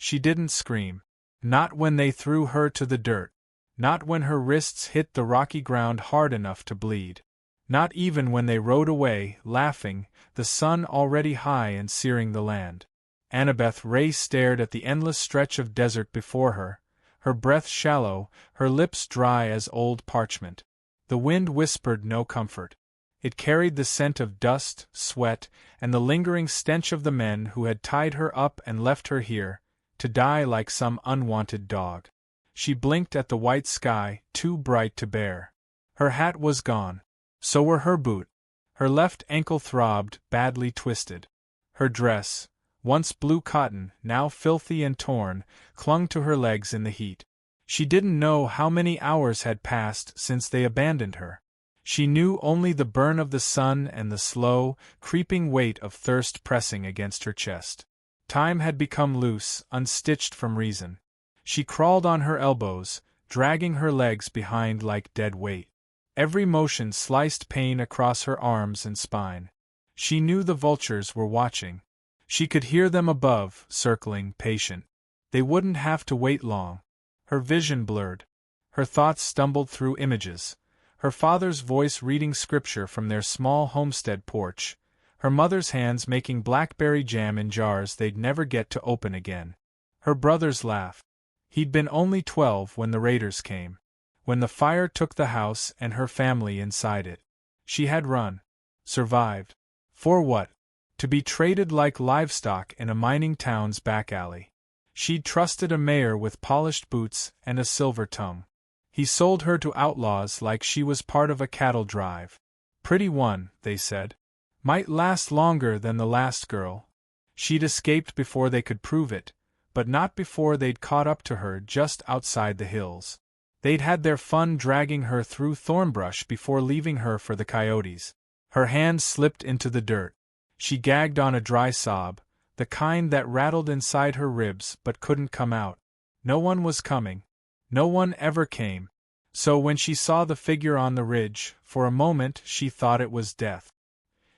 She didn't scream. Not when they threw her to the dirt. Not when her wrists hit the rocky ground hard enough to bleed. Not even when they rode away, laughing, the sun already high and searing the land. Annabeth Ray stared at the endless stretch of desert before her breath shallow, her lips dry as old parchment. The wind whispered no comfort. It carried the scent of dust, sweat, and the lingering stench of the men who had tied her up and left her here, to die like some unwanted dog. She blinked at the white sky, too bright to bear. Her hat was gone. So were her boots. Her left ankle throbbed, badly twisted. Her dress, once blue cotton, now filthy and torn, clung to her legs in the heat. She didn't know how many hours had passed since they abandoned her. She knew only the burn of the sun and the slow, creeping weight of thirst pressing against her chest. Time had become loose, unstitched from reason. She crawled on her elbows, dragging her legs behind like dead weight. Every motion sliced pain across her arms and spine. She knew the vultures were watching. She could hear them above, circling, patient. They wouldn't have to wait long. Her vision blurred. Her thoughts stumbled through images. Her father's voice reading scripture from their small homestead porch. Her mother's hands making blackberry jam in jars they'd never get to open again. Her brother's laugh. He'd been only 12 when the raiders came. When the fire took the house and her family inside it. She had run. Survived. For what? To be traded like livestock in a mining town's back alley. She'd trusted a mayor with polished boots and a silver tongue. He sold her to outlaws like she was part of a cattle drive. Pretty one, they said. Might last longer than the last girl. She'd escaped before they could prove it, but not before they'd caught up to her just outside the hills. They'd had their fun dragging her through thornbrush before leaving her for the coyotes. Her hand slipped into the dirt. She gagged on a dry sob, the kind that rattled inside her ribs but couldn't come out. No one was coming. No one ever came. So when she saw the figure on the ridge, for a moment she thought it was death.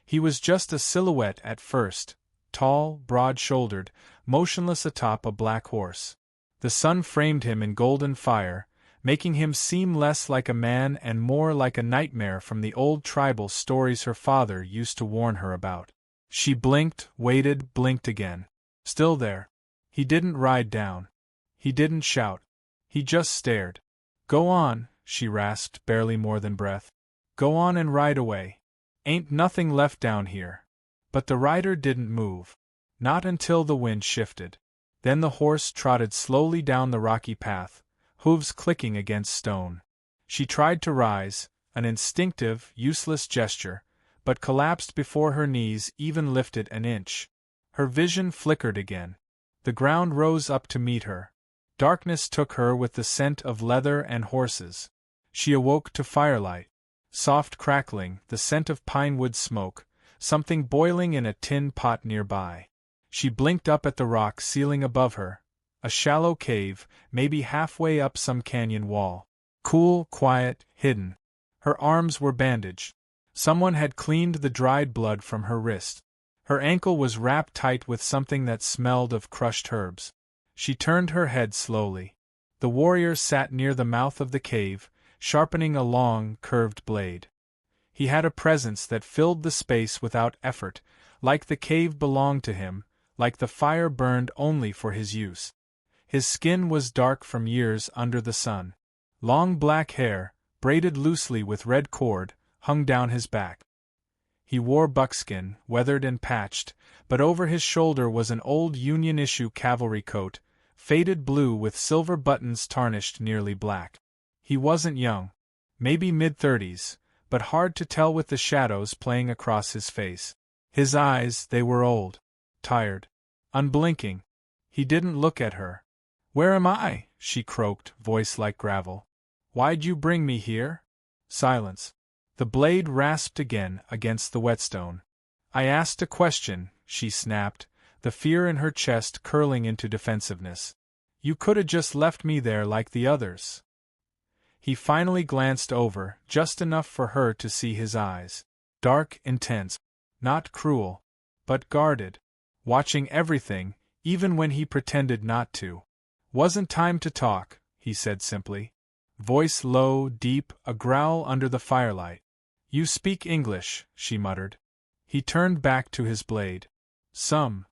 He was just a silhouette at first, tall, broad-shouldered, motionless atop a black horse. The sun framed him in golden fire, making him seem less like a man and more like a nightmare from the old tribal stories her father used to warn her about. She blinked, waited, blinked again. Still there. He didn't ride down. He didn't shout. He just stared. Go on, she rasped, barely more than breath. Go on and ride away. Ain't nothing left down here. But the rider didn't move. Not until the wind shifted. Then the horse trotted slowly down the rocky path, hooves clicking against stone. She tried to rise, an instinctive, useless gesture, but collapsed before her knees even lifted an inch. Her vision flickered again. The ground rose up to meet her. Darkness took her with the scent of leather and horses. She awoke to firelight. Soft crackling, the scent of pine wood smoke, something boiling in a tin pot nearby. She blinked up at the rock ceiling above her. A shallow cave, maybe halfway up some canyon wall. Cool, quiet, hidden. Her arms were bandaged. Someone had cleaned the dried blood from her wrist. Her ankle was wrapped tight with something that smelled of crushed herbs. She turned her head slowly. The warrior sat near the mouth of the cave, sharpening a long, curved blade. He had a presence that filled the space without effort, like the cave belonged to him, like the fire burned only for his use. His skin was dark from years under the sun. Long black hair, braided loosely with red cord, hung down his back. He wore buckskin, weathered and patched, but over his shoulder was an old Union-issue cavalry coat, faded blue with silver buttons tarnished nearly black. He wasn't young. Maybe mid-30s, but hard to tell with the shadows playing across his face. His eyes, they were old. Tired. Unblinking. He didn't look at her. "Where am I?" she croaked, voice like gravel. "Why'd you bring me here?" Silence. The blade rasped again against the whetstone. "I asked a question," she snapped, the fear in her chest curling into defensiveness. "You coulda just left me there like the others." He finally glanced over, just enough for her to see his eyes. Dark, intense. Not cruel. But guarded. Watching everything, even when he pretended not to. Wasn't time to talk, he said simply. Voice low, deep, a growl under the firelight. You speak English, she muttered. He turned back to his blade. Some.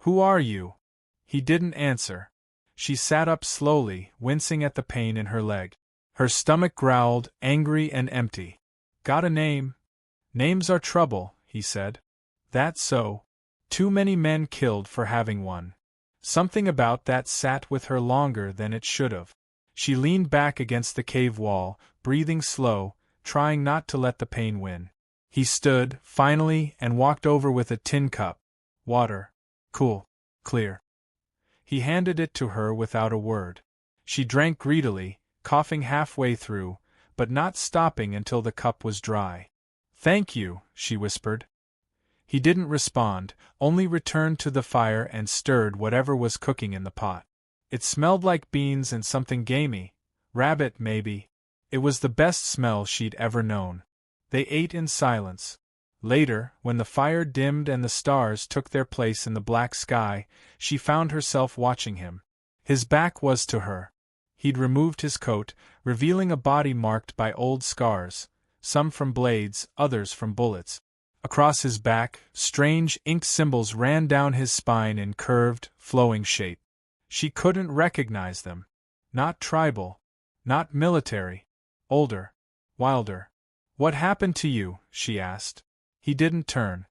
Who are you? He didn't answer. She sat up slowly, wincing at the pain in her leg. Her stomach growled, angry and empty. Got a name? Names are trouble, he said. That's so. Too many men killed for having one. Something about that sat with her longer than it should have. She leaned back against the cave wall, breathing slow, trying not to let the pain win. He stood, finally, and walked over with a tin cup. Water. Cool. Clear. He handed it to her without a word. She drank greedily, coughing halfway through, but not stopping until the cup was dry. Thank you, she whispered. He didn't respond, only returned to the fire and stirred whatever was cooking in the pot. It smelled like beans and something gamey. Rabbit, maybe. It was the best smell she'd ever known. They ate in silence. Later, when the fire dimmed and the stars took their place in the black sky, she found herself watching him. His back was to her. He'd removed his coat, revealing a body marked by old scars, some from blades, others from bullets. Across his back, strange ink symbols ran down his spine in curved, flowing shape. She couldn't recognize them. Not tribal. Not military. Older. Wilder. What happened to you? She asked. He didn't turn.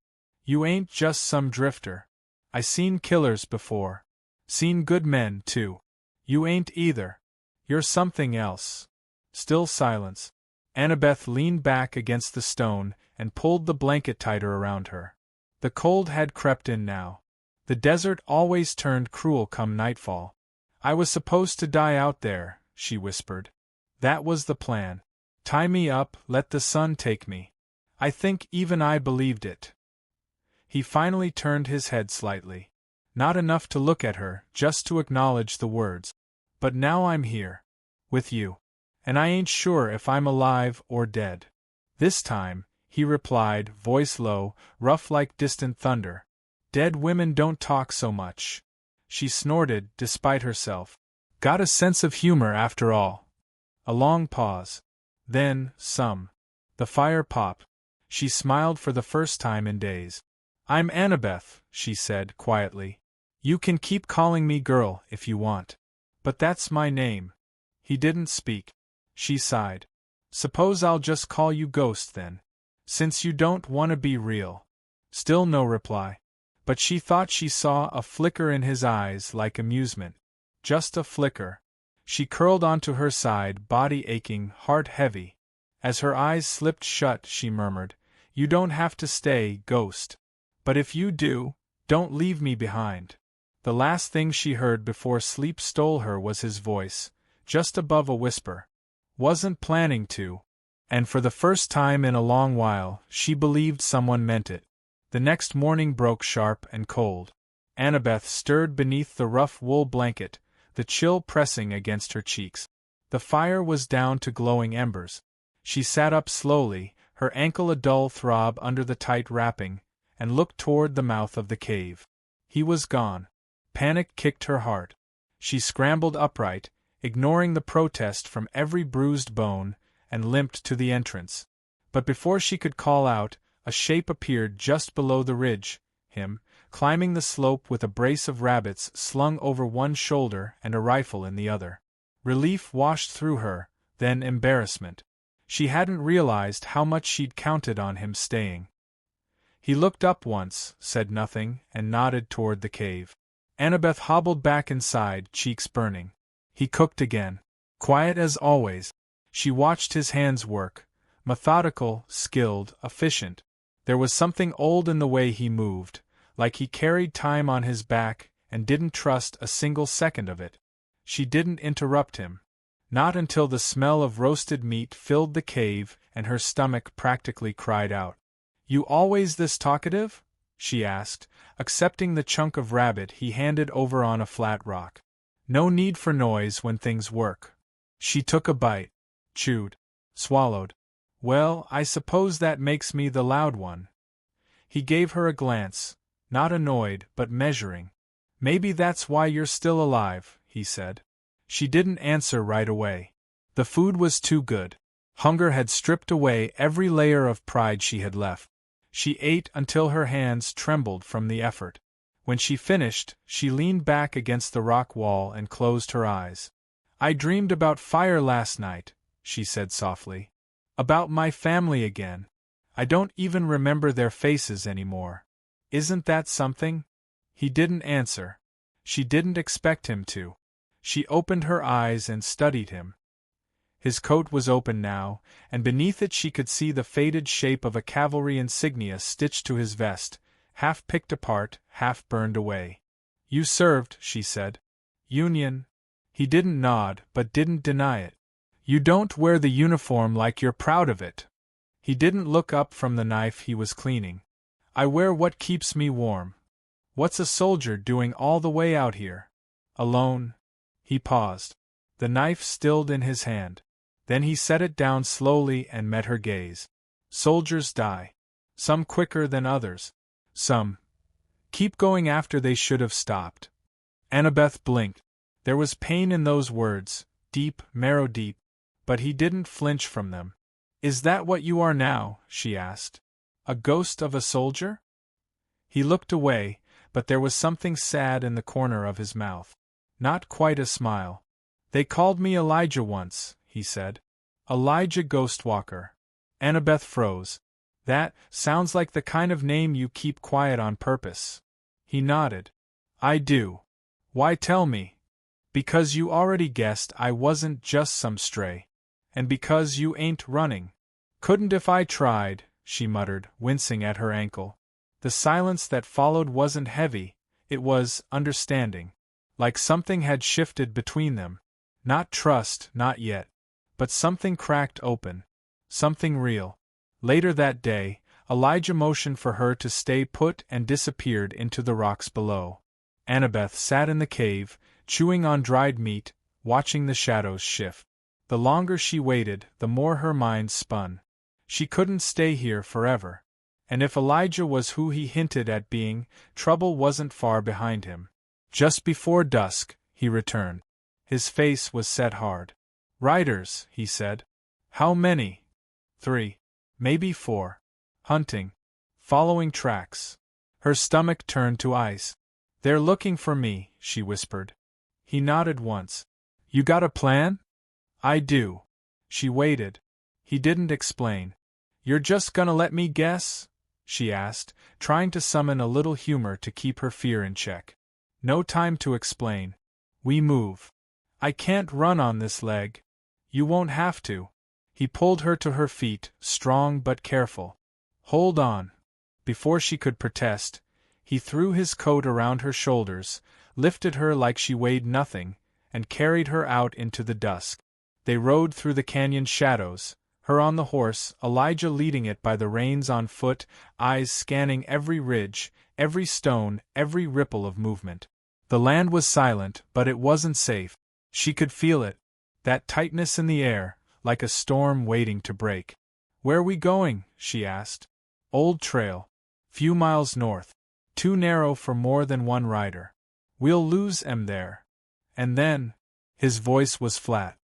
You ain't just some drifter. I seen killers before. Seen good men, too. You ain't either. You're something else. Still silence. Annabeth leaned back against the stone and pulled the blanket tighter around her. The cold had crept in now. The desert always turned cruel come nightfall. I was supposed to die out there, she whispered. That was the plan. Tie me up, let the sun take me. I think even I believed it. He finally turned his head slightly. Not enough to look at her, just to acknowledge the words. But now I'm here. With you. And I ain't sure if I'm alive or dead. This time, he replied, voice low, rough like distant thunder. Dead women don't talk so much. She snorted, despite herself. Got a sense of humor after all. A long pause. Then, some. The fire popped. She smiled for the first time in days. I'm Annabeth, she said, quietly. You can keep calling me girl if you want. But that's my name. He didn't speak. She sighed. Suppose I'll just call you Ghost then. Since you don't want to be real. Still no reply. But she thought she saw a flicker in his eyes like amusement. Just a flicker. She curled onto her side, body aching, heart heavy. As her eyes slipped shut, she murmured, You don't have to stay, Ghost. But if you do, don't leave me behind. The last thing she heard before sleep stole her was his voice, just above a whisper. Wasn't planning to. And for the first time in a long while, she believed someone meant it. The next morning broke sharp and cold. Annabeth stirred beneath the rough wool blanket, the chill pressing against her cheeks. The fire was down to glowing embers. She sat up slowly, her ankle a dull throb under the tight wrapping, and looked toward the mouth of the cave. He was gone. Panic kicked her heart. She scrambled upright, ignoring the protest from every bruised bone, and limped to the entrance. But before she could call out, a shape appeared just below the ridge, him, climbing the slope with a brace of rabbits slung over one shoulder and a rifle in the other. Relief washed through her, then embarrassment. She hadn't realized how much she'd counted on him staying. He looked up once, said nothing, and nodded toward the cave. Annabeth hobbled back inside, cheeks burning. He cooked again. Quiet as always. She watched his hands work. Methodical, skilled, efficient. There was something old in the way he moved, like he carried time on his back and didn't trust a single second of it. She didn't interrupt him. Not until the smell of roasted meat filled the cave and her stomach practically cried out. You always this talkative? She asked, accepting the chunk of rabbit he handed over on a flat rock. No need for noise when things work. She took a bite. Chewed. Swallowed. Well, I suppose that makes me the loud one. He gave her a glance, not annoyed but measuring. Maybe that's why you're still alive, he said. She didn't answer right away. The food was too good. Hunger had stripped away every layer of pride she had left. She ate until her hands trembled from the effort. When she finished, she leaned back against the rock wall and closed her eyes. I dreamed about fire last night, she said softly. About my family again. I don't even remember their faces anymore. Isn't that something? He didn't answer. She didn't expect him to. She opened her eyes and studied him. His coat was open now, and beneath it she could see the faded shape of a cavalry insignia stitched to his vest, half picked apart, half burned away. You served, she said. Union. He didn't nod, but didn't deny it. You don't wear the uniform like you're proud of it. He didn't look up from the knife he was cleaning. I wear what keeps me warm. What's a soldier doing all the way out here? Alone? He paused. The knife stilled in his hand. Then he set it down slowly and met her gaze. Soldiers die. Some quicker than others. Some keep going after they should have stopped. Annabeth blinked. There was pain in those words, deep, marrow deep, but he didn't flinch from them. Is that what you are now? She asked. A ghost of a soldier? He looked away, but there was something sad in the corner of his mouth. Not quite a smile. They called me Elijah once, he said. Elijah Ghostwalker. Annabeth froze. That sounds like the kind of name you keep quiet on purpose. He nodded. I do. Why tell me? Because you already guessed I wasn't just some stray. And because you ain't running. Couldn't if I tried, she muttered, wincing at her ankle. The silence that followed wasn't heavy, it was understanding. Like something had shifted between them. Not trust, not yet. But something cracked open. Something real. Later that day, Elijah motioned for her to stay put and disappeared into the rocks below. Annabeth sat in the cave, chewing on dried meat, watching the shadows shift. The longer she waited, the more her mind spun. She couldn't stay here forever. And if Elijah was who he hinted at being, trouble wasn't far behind him. Just before dusk, he returned. His face was set hard. Riders, he said. How many? 3. Maybe 4. Hunting. Following tracks. Her stomach turned to ice. They're looking for me, she whispered. He nodded once. You got a plan? I do. She waited. He didn't explain. You're just gonna let me guess? She asked, trying to summon a little humor to keep her fear in check. No time to explain. We move. I can't run on this leg. You won't have to. He pulled her to her feet, strong but careful. Hold on. Before she could protest, he threw his coat around her shoulders, lifted her like she weighed nothing, and carried her out into the dusk. They rode through the canyon shadows, her on the horse, Elijah leading it by the reins on foot, eyes scanning every ridge, every stone, every ripple of movement. The land was silent, but it wasn't safe. She could feel it. That tightness in the air, like a storm waiting to break. Where we going? She asked. Old trail. Few miles north. Too narrow for more than one rider. We'll lose 'em there. And then, his voice was flat.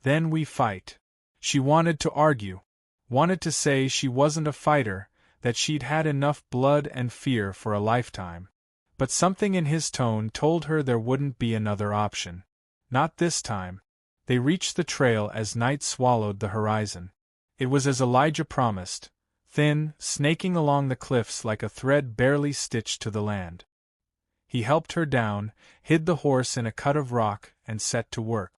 Then we fight. She wanted to argue. Wanted to say she wasn't a fighter, that she'd had enough blood and fear for a lifetime. But something in his tone told her there wouldn't be another option. Not this time. They reached the trail as night swallowed the horizon. It was as Elijah promised, thin, snaking along the cliffs like a thread barely stitched to the land. He helped her down, hid the horse in a cut of rock, and set to work.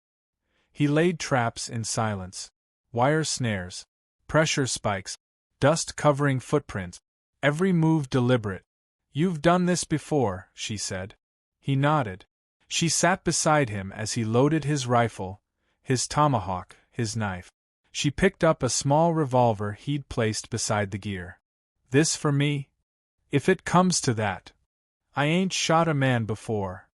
He laid traps in silence. Wire snares, pressure spikes, dust-covering footprints, every move deliberate. You've done this before, she said. He nodded. She sat beside him as he loaded his rifle, his tomahawk, his knife. She picked up a small revolver he'd placed beside the gear. This for me? If it comes to that. I ain't shot a man before.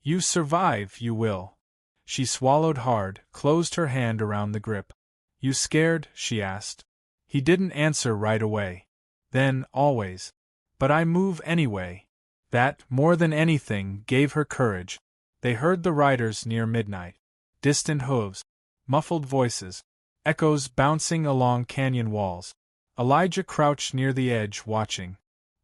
You survive, you will. She swallowed hard, closed her hand around the grip. You scared? She asked. He didn't answer right away. Then, always. But I move anyway. That, more than anything, gave her courage. They heard the riders near midnight. Distant hooves, muffled voices, echoes bouncing along canyon walls. Elijah crouched near the edge watching,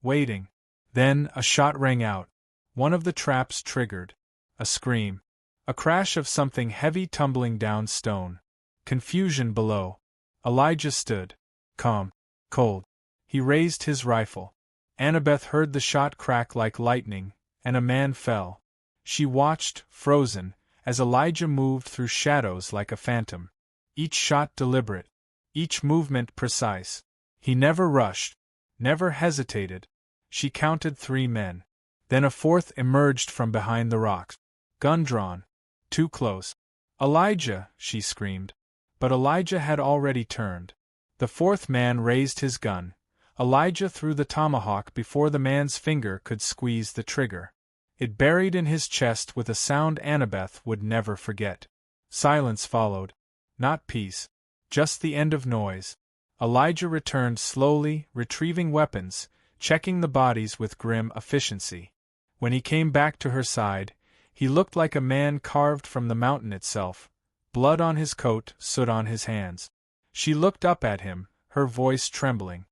waiting. Then a shot rang out. One of the traps triggered. A scream. A crash of something heavy tumbling down stone. Confusion below. Elijah stood. Calm. Cold. He raised his rifle. Annabeth heard the shot crack like lightning, and a man fell. She watched, frozen, as Elijah moved through shadows like a phantom. Each shot deliberate. Each movement precise. He never rushed. Never hesitated. She counted 3 men. Then a 4th emerged from behind the rocks. Gun drawn. Too close. Elijah, she screamed. But Elijah had already turned. The 4th man raised his gun. Elijah threw the tomahawk before the man's finger could squeeze the trigger. It buried in his chest with a sound Annabeth would never forget. Silence followed. Not peace. Just the end of noise. Elijah returned slowly, retrieving weapons, checking the bodies with grim efficiency. When he came back to her side, he looked like a man carved from the mountain itself. Blood on his coat, soot on his hands. She looked up at him, her voice trembling.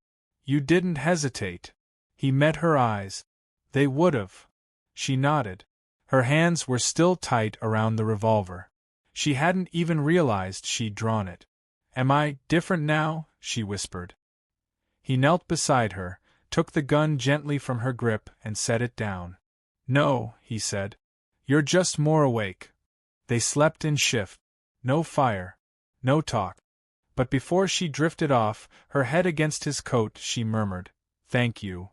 You didn't hesitate. He met her eyes. They would've. She nodded. Her hands were still tight around the revolver. She hadn't even realized she'd drawn it. Am I different now? She whispered. He knelt beside her, took the gun gently from her grip and set it down. No, he said. You're just more awake. They slept in shift. No fire. No talk. But before she drifted off, her head against his coat, she murmured, "Thank you."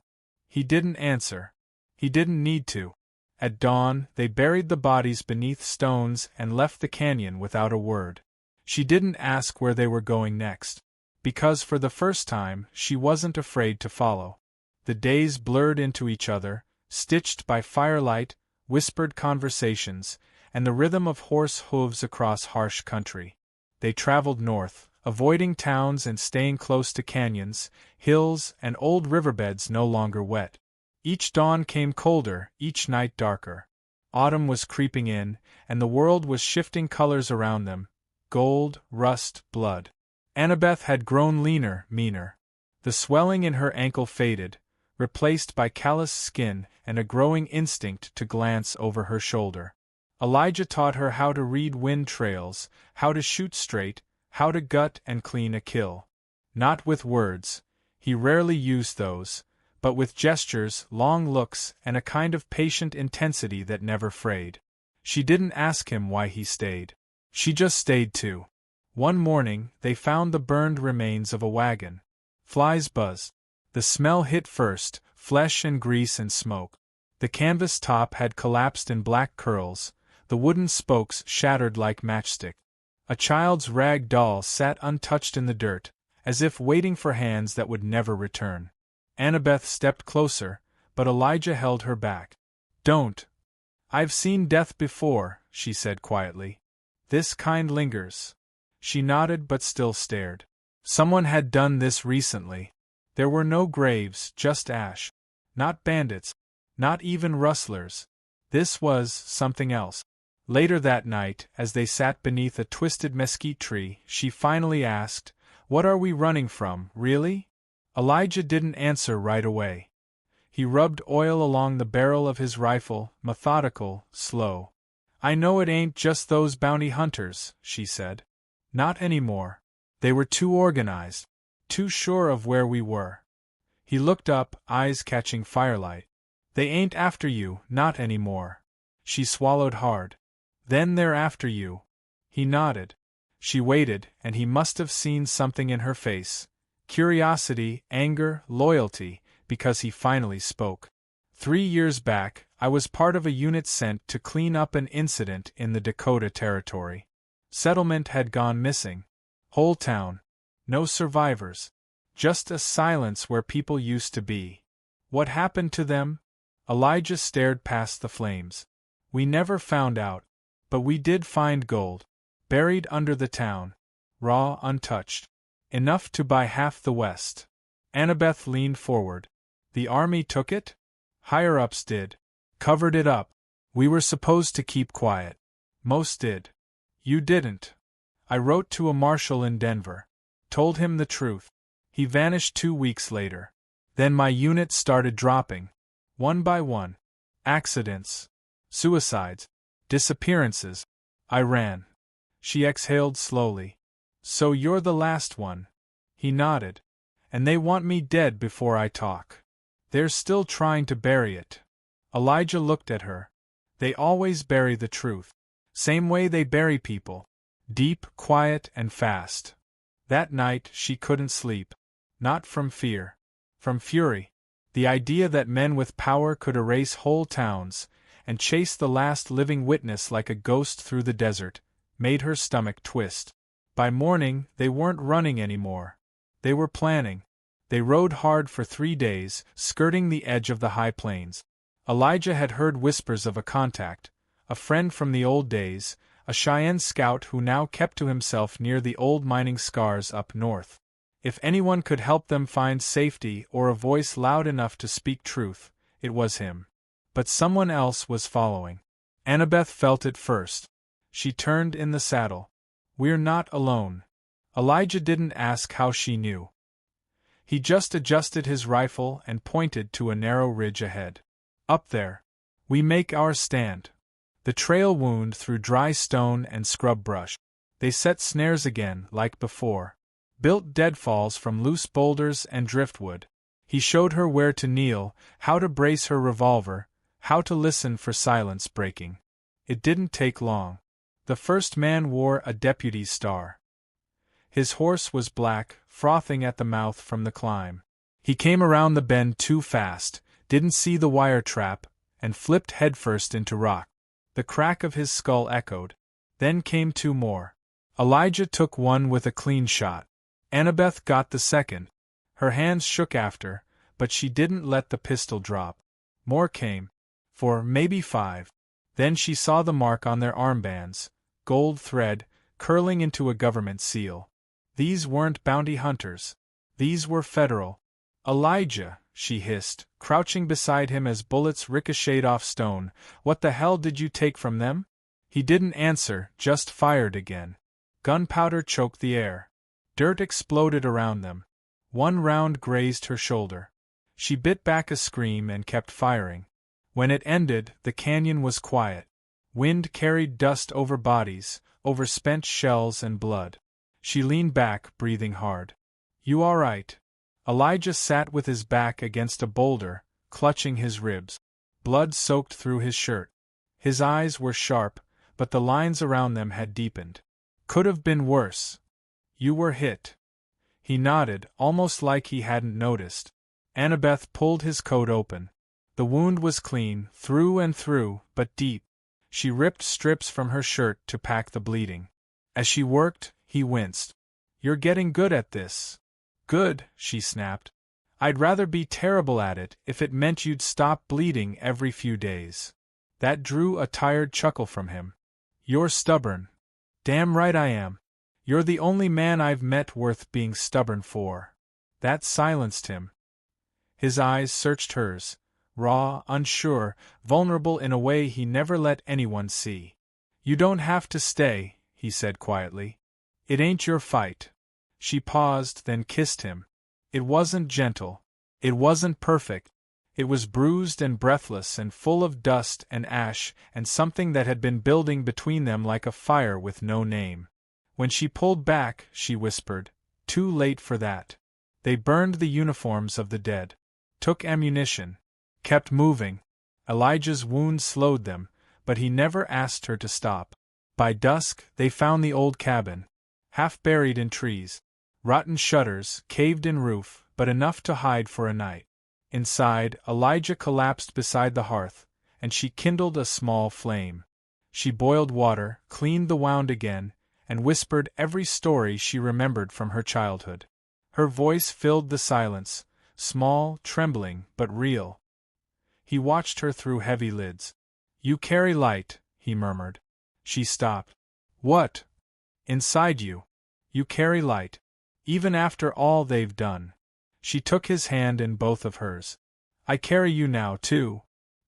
He didn't answer. He didn't need to. At dawn, they buried the bodies beneath stones and left the canyon without a word. She didn't ask where they were going next. Because for the first time, she wasn't afraid to follow. The days blurred into each other, stitched by firelight, whispered conversations, and the rhythm of horse hooves across harsh country. They traveled north, avoiding towns and staying close to canyons, hills, and old riverbeds no longer wet. Each dawn came colder, each night darker. Autumn was creeping in, and the world was shifting colors around them: gold, rust, blood. Annabeth had grown leaner, meaner. The swelling in her ankle faded, replaced by callous skin and a growing instinct to glance over her shoulder. Elijah taught her how to read wind trails, how to shoot straight, how to gut and clean a kill. Not with words. He rarely used those, but with gestures, long looks, and a kind of patient intensity that never frayed. She didn't ask him why he stayed. She just stayed too. One morning, they found the burned remains of a wagon. Flies buzzed. The smell hit first, flesh and grease and smoke. The canvas top had collapsed in black curls, the wooden spokes shattered like matchsticks. A child's rag doll sat untouched in the dirt, as if waiting for hands that would never return. Annabeth stepped closer, but Elijah held her back. "Don't. I've seen death before," she said quietly. "This kind lingers." She nodded but still stared. Someone had done this recently. There were no graves, just ash. Not bandits. Not even rustlers. This was something else. Later that night, as they sat beneath a twisted mesquite tree, she finally asked, "What are we running from, really?" Elijah didn't answer right away. He rubbed oil along the barrel of his rifle, methodical, slow. "I know it ain't just those bounty hunters," she said. "Not anymore. They were too organized, too sure of where we were." He looked up, eyes catching firelight. "They ain't after you, not anymore." She swallowed hard. "Then they're after you." He nodded. She waited, and he must have seen something in her face. Curiosity, anger, loyalty, because he finally spoke. 3 years back, I was part of a unit sent to clean up an incident in the Dakota Territory. Settlement had gone missing. Whole town. No survivors. Just a silence where people used to be. What happened to them? Elijah stared past the flames. "We never found out. But we did find gold. Buried under the town. Raw, untouched. Enough to buy half the West." Annabeth leaned forward. "The army took it?" Higher-ups did. Covered it up. We were supposed to keep quiet. Most did. You didn't. I wrote to a marshal in Denver. Told him the truth. He vanished 2 weeks later. Then my unit started dropping. One by one. Accidents. Suicides. Disappearances. I ran. She exhaled slowly. So you're the last one. He nodded. And they want me dead before I talk. They're still trying to bury it. Elijah looked at her. They always bury the truth. Same way they bury people. Deep, quiet, and fast. That night she couldn't sleep. Not from fear. From fury. The idea that men with power could erase whole towns, and chase the last living witness like a ghost through the desert, made her stomach twist. By morning, they weren't running anymore. They were planning. They rode hard for 3 days, skirting the edge of the high plains. Elijah had heard whispers of a contact, a friend from the old days, a Cheyenne scout who now kept to himself near the old mining scars up north. If anyone could help them find safety or a voice loud enough to speak truth, it was him. But someone else was following. Annabeth felt it first. She turned in the saddle. We're not alone. Elijah didn't ask how she knew. He just adjusted his rifle and pointed to a narrow ridge ahead. Up there. We make our stand. The trail wound through dry stone and scrub brush. They set snares again, like before. Built deadfalls from loose boulders and driftwood. He showed her where to kneel, how to brace her revolver, how to listen for silence breaking. It didn't take long. The first man wore a deputy's star. His horse was black, frothing at the mouth from the climb. He came around the bend too fast, didn't see the wire trap, and flipped headfirst into rock. The crack of his skull echoed. Then came 2 more. Elijah took one with a clean shot. Annabeth got the second. Her hands shook after, but she didn't let the pistol drop. More came. 4, maybe 5. Then she saw the mark on their armbands, gold thread, curling into a government seal. These weren't bounty hunters. These were federal. Elijah, she hissed, crouching beside him as bullets ricocheted off stone, what the hell did you take from them? He didn't answer, just fired again. Gunpowder choked the air. Dirt exploded around them. One round grazed her shoulder. She bit back a scream and kept firing. When it ended, the canyon was quiet. Wind carried dust over bodies, over spent shells and blood. She leaned back, breathing hard. You all right? Elijah sat with his back against a boulder, clutching his ribs. Blood soaked through his shirt. His eyes were sharp, but the lines around them had deepened. Could have been worse. You were hit. He nodded, almost like he hadn't noticed. Annabeth pulled his coat open. The wound was clean, through and through, but deep. She ripped strips from her shirt to pack the bleeding. As she worked, he winced. You're getting good at this. Good, she snapped. I'd rather be terrible at it if it meant you'd stop bleeding every few days. That drew a tired chuckle from him. You're stubborn. Damn right I am. You're the only man I've met worth being stubborn for. That silenced him. His eyes searched hers, raw, unsure, vulnerable in a way he never let anyone see. You don't have to stay, he said quietly. It ain't your fight. She paused, then kissed him. It wasn't gentle. It wasn't perfect. It was bruised and breathless and full of dust and ash and something that had been building between them like a fire with no name. When she pulled back, she whispered, too late for that. They burned the uniforms of the dead. Took ammunition. Kept moving. Elijah's wound slowed them, but he never asked her to stop. By dusk, they found the old cabin. Half buried in trees. Rotten shutters, caved-in roof, but enough to hide for a night. Inside, Elijah collapsed beside the hearth, and she kindled a small flame. She boiled water, cleaned the wound again, and whispered every story she remembered from her childhood. Her voice filled the silence, small, trembling, but real. He watched her through heavy lids. You carry light, he murmured. She stopped. What? Inside you. You carry light. Even after all they've done. She took his hand in both of hers. I carry you now, too.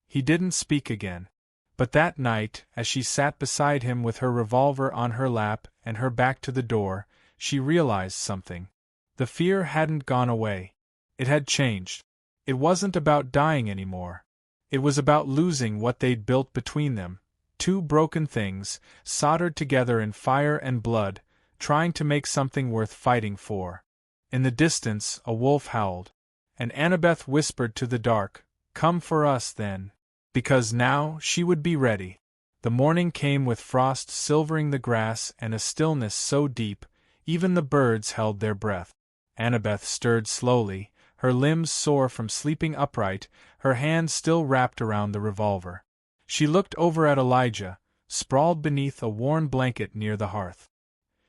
He didn't speak again. But that night, as she sat beside him with her revolver on her lap and her back to the door, she realized something. The fear hadn't gone away. It had changed. It wasn't about dying anymore. It was about losing what they'd built between them, two broken things, soldered together in fire and blood, trying to make something worth fighting for. In the distance, a wolf howled. And Annabeth whispered to the dark, "Come for us, then." Because now she would be ready. The morning came with frost silvering the grass and a stillness so deep, even the birds held their breath. Annabeth stirred slowly, her limbs sore from sleeping upright, her hand still wrapped around the revolver. She looked over at Elijah, sprawled beneath a worn blanket near the hearth.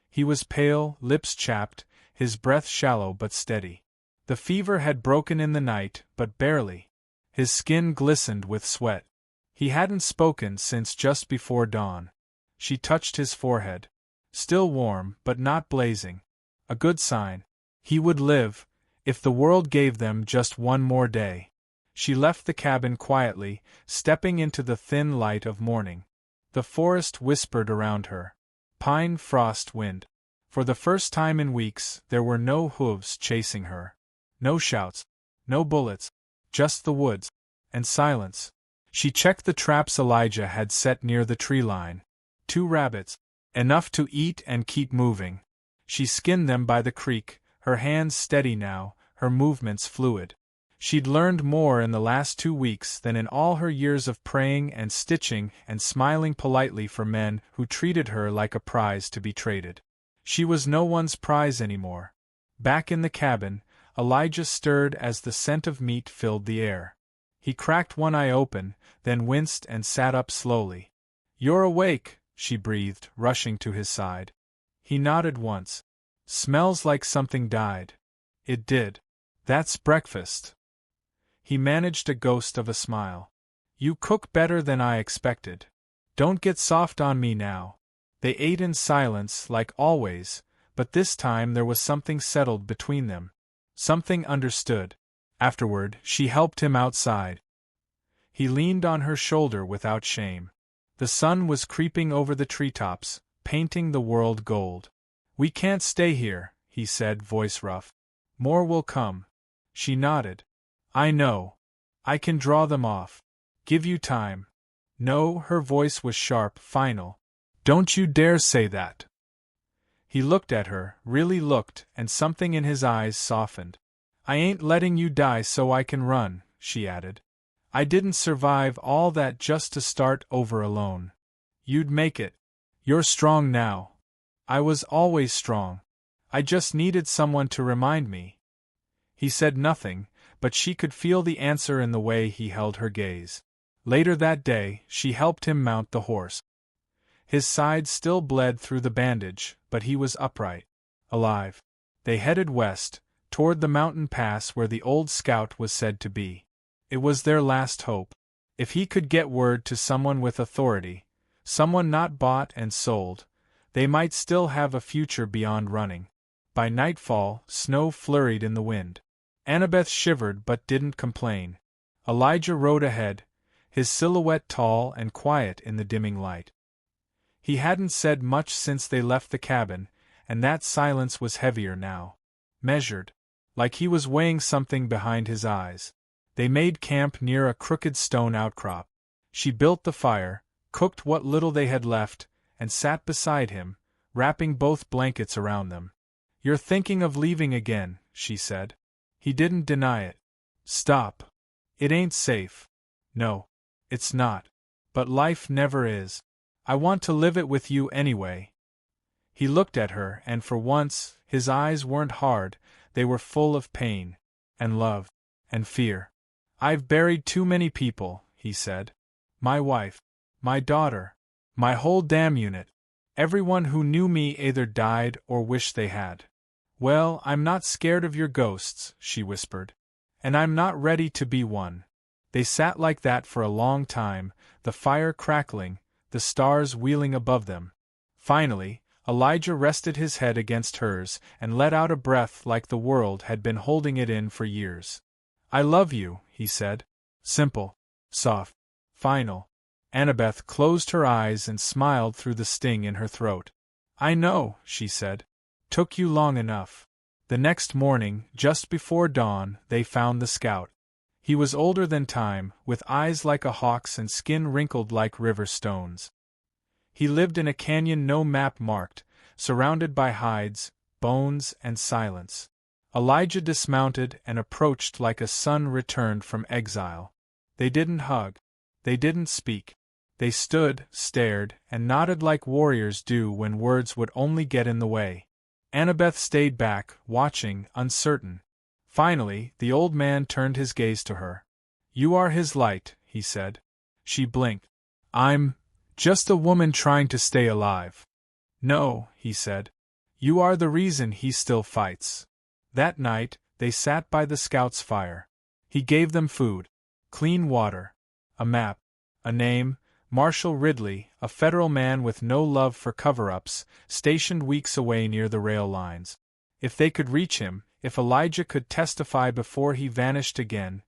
He was pale, lips chapped, his breath shallow but steady. The fever had broken in the night, but barely. His skin glistened with sweat. He hadn't spoken since just before dawn. She touched his forehead. Still warm, but not blazing. A good sign. He would live, if the world gave them just one more day. She left the cabin quietly, stepping into the thin light of morning. The forest whispered around her. Pine, frost, wind. For the first time in weeks, there were no hooves chasing her. No shouts. No bullets. Just the woods. And silence. She checked the traps Elijah had set near the tree line. 2 rabbits. Enough to eat and keep moving. She skinned them by the creek, her hands steady now, her movements fluid. She'd learned more in the last 2 weeks than in all her years of praying and stitching and smiling politely for men who treated her like a prize to be traded. She was no one's prize anymore. Back in the cabin, Elijah stirred as the scent of meat filled the air. He cracked one eye open, then winced and sat up slowly. "You're awake," she breathed, rushing to his side. He nodded once. "Smells like something died." It did. "That's breakfast." He managed a ghost of a smile. "You cook better than I expected. Don't get soft on me now." They ate in silence, like always, but this time there was something settled between them. Something understood. Afterward, she helped him outside. He leaned on her shoulder without shame. The sun was creeping over the treetops, painting the world gold. "We can't stay here," he said, voice rough. "More will come." She nodded. "I know. I can draw them off. Give you time." "No," her voice was sharp, final. "Don't you dare say that." He looked at her, really looked, and something in his eyes softened. "I ain't letting you die so I can run," she added. "I didn't survive all that just to start over alone. You'd make it. You're strong now. I was always strong. I just needed someone to remind me." He said nothing, but she could feel the answer in the way he held her gaze. Later that day, she helped him mount the horse. His side still bled through the bandage, but he was upright. Alive. They headed west, toward the mountain pass where the old scout was said to be. It was their last hope. If he could get word to someone with authority, someone not bought and sold, they might still have a future beyond running. By nightfall, snow flurried in the wind. Annabeth shivered but didn't complain. Elijah rode ahead, his silhouette tall and quiet in the dimming light. He hadn't said much since they left the cabin, and that silence was heavier now. Measured. Like he was weighing something behind his eyes. They made camp near a crooked stone outcrop. She built the fire, cooked what little they had left, and sat beside him, wrapping both blankets around them. "You're thinking of leaving again," she said. He didn't deny it. "Stop. It ain't safe." "No. It's not. But life never is. I want to live it with you anyway." He looked at her, and for once, his eyes weren't hard, they were full of pain, and love, and fear. "I've buried too many people," he said. "My wife. My daughter. My whole damn unit. Everyone who knew me either died or wished they had." "Well, I'm not scared of your ghosts," she whispered. "And I'm not ready to be one." They sat like that for a long time, the fire crackling, the stars wheeling above them. Finally, Elijah rested his head against hers and let out a breath like the world had been holding it in for years. "I love you," he said. Simple, soft, final. Annabeth closed her eyes and smiled through the sting in her throat. I know, she said. Took you long enough. The next morning, just before dawn, they found the scout. He was older than time, with eyes like a hawk's and skin wrinkled like river stones. He lived in a canyon no map marked, surrounded by hides, bones, and silence. Elijah dismounted and approached like a son returned from exile. They didn't hug. They didn't speak. They stood, stared, and nodded like warriors do when words would only get in the way. Annabeth stayed back, watching, uncertain. Finally, the old man turned his gaze to her. You are his light, he said. She blinked. I'm just a woman trying to stay alive. No, he said. You are the reason he still fights. That night, they sat by the scout's fire. He gave them food, clean water, a map, a name, Marshal Ridley, a federal man with no love for cover-ups, stationed weeks away near the rail lines. If they could reach him, if Elijah could testify before he vanished again,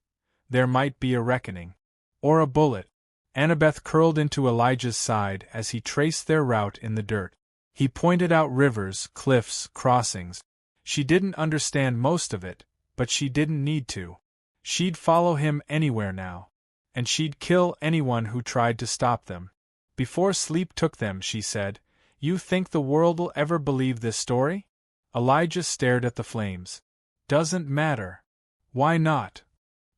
there might be a reckoning. Or a bullet. Annabeth curled into Elijah's side as he traced their route in the dirt. He pointed out rivers, cliffs, crossings. She didn't understand most of it, but she didn't need to. She'd follow him anywhere now. And she'd kill anyone who tried to stop them. Before sleep took them, she said, You think the world'll ever believe this story? Elijah stared at the flames. Doesn't matter. Why not?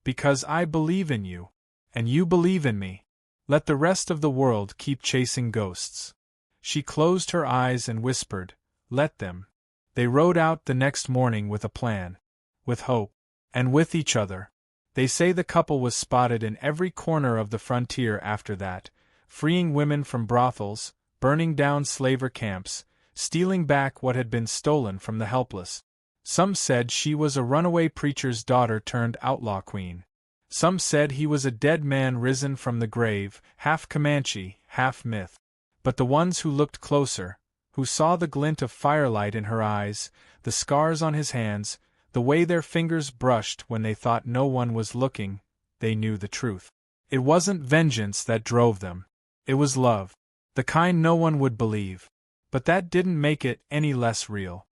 Because I believe in you. And you believe in me. Let the rest of the world keep chasing ghosts. She closed her eyes and whispered, Let them. They rode out the next morning with a plan. With hope. And with each other. They say the couple was spotted in every corner of the frontier after that, freeing women from brothels, burning down slaver camps, stealing back what had been stolen from the helpless. Some said she was a runaway preacher's daughter turned outlaw queen. Some said he was a dead man risen from the grave, half Comanche, half myth. But the ones who looked closer, who saw the glint of firelight in her eyes, the scars on his hands, the way their fingers brushed when they thought no one was looking, they knew the truth. It wasn't vengeance that drove them. It was love. The kind no one would believe. But that didn't make it any less real.